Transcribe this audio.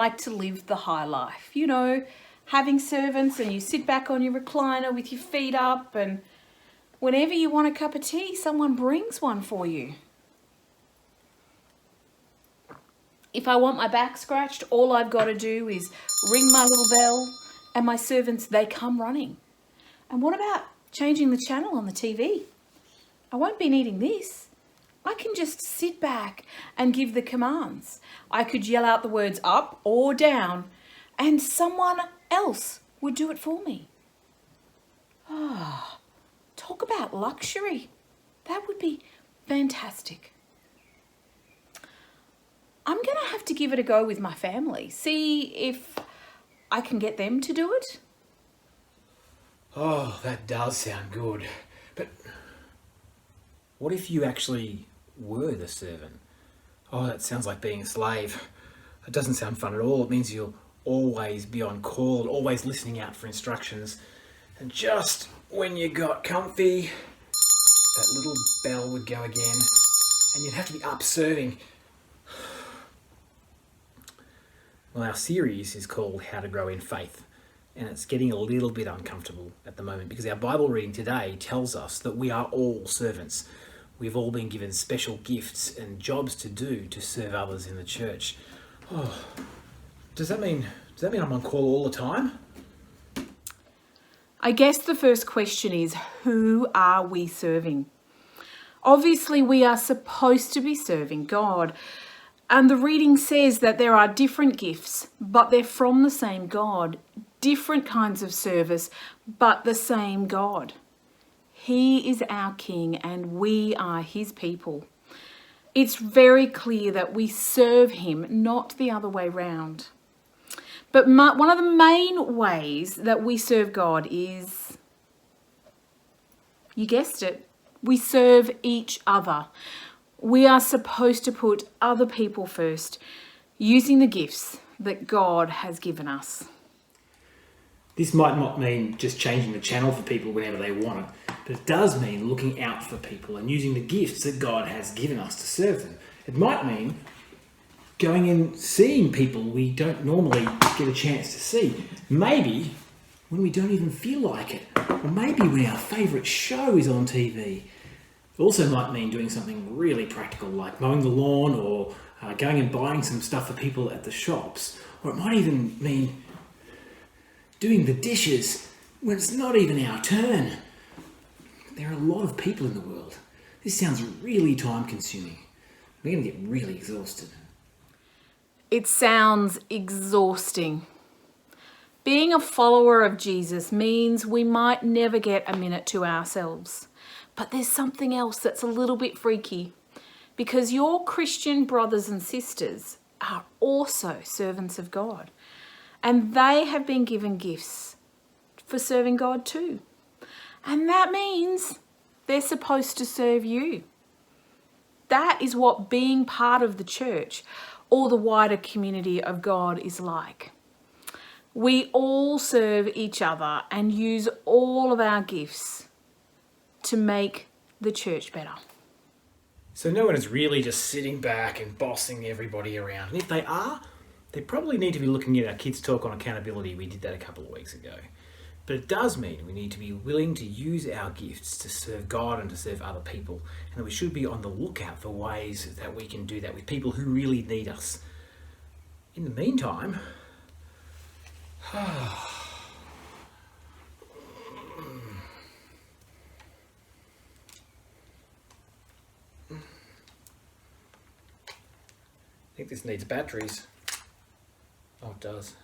like to live the high life, you know, having servants and you sit back on your recliner with your feet up and whenever you want a cup of tea, someone brings one for you. If I want my back scratched, all I've got to do is ring my little bell and my servants, they come running. And what about changing the channel on the TV? I won't be needing this. I can just sit back and give the commands. I could yell out the words up or down and someone else would do it for me. Ah, talk about luxury. That would be fantastic. I'm going to have to give it a go with my family. See if I can get them to do it. Oh, that does sound good. But what if you actually were the servant? Oh, that sounds like being a slave. It doesn't sound fun at all. It means you'll always be on call, always listening out for instructions. And just when you got comfy, that little bell would go again and you'd have to be up serving. Well, our series is called How to Grow in Faith, and it's getting a little bit uncomfortable at the moment because our Bible reading today tells us that we are all servants. We've all been given special gifts and jobs to do to serve others in the church. Oh, does that mean I'm on call all the time? I guess the first question is, who are we serving? Obviously, we are supposed to be serving God. And the reading says that there are different gifts, but they're from the same God. Different kinds of service, but the same God. He is our King and we are his people. It's very clear that we serve him, not the other way round. But one of the main ways that we serve God is, you guessed it, we serve each other. We are supposed to put other people first, using the gifts that God has given us. This might not mean just changing the channel for people whenever they want it, but it does mean looking out for people and using the gifts that God has given us to serve them. It might mean going and seeing people we don't normally get a chance to see. Maybe when we don't even feel like it, or maybe when our favourite show is on TV. It also might mean doing something really practical like mowing the lawn or going and buying some stuff for people at the shops. Or it might even mean doing the dishes when it's not even our turn. There are a lot of people in the world. This sounds really time consuming. We're going to get really exhausted. It sounds exhausting. Being a follower of Jesus means we might never get a minute to ourselves. But there's something else that's a little bit freaky, because your Christian brothers and sisters are also servants of God, and they have been given gifts for serving God too. And that means they're supposed to serve you. That is what being part of the church or the wider community of God is like. We all serve each other and use all of our gifts to make the church better. So no one is really just sitting back and bossing everybody around. And if they are, they probably need to be looking at our Kids Talk on Accountability. We did that a couple of weeks ago. But it does mean we need to be willing to use our gifts to serve God and to serve other people. And that we should be on the lookout for ways that we can do that with people who really need us. In the meantime, I think this needs batteries. Oh, it does.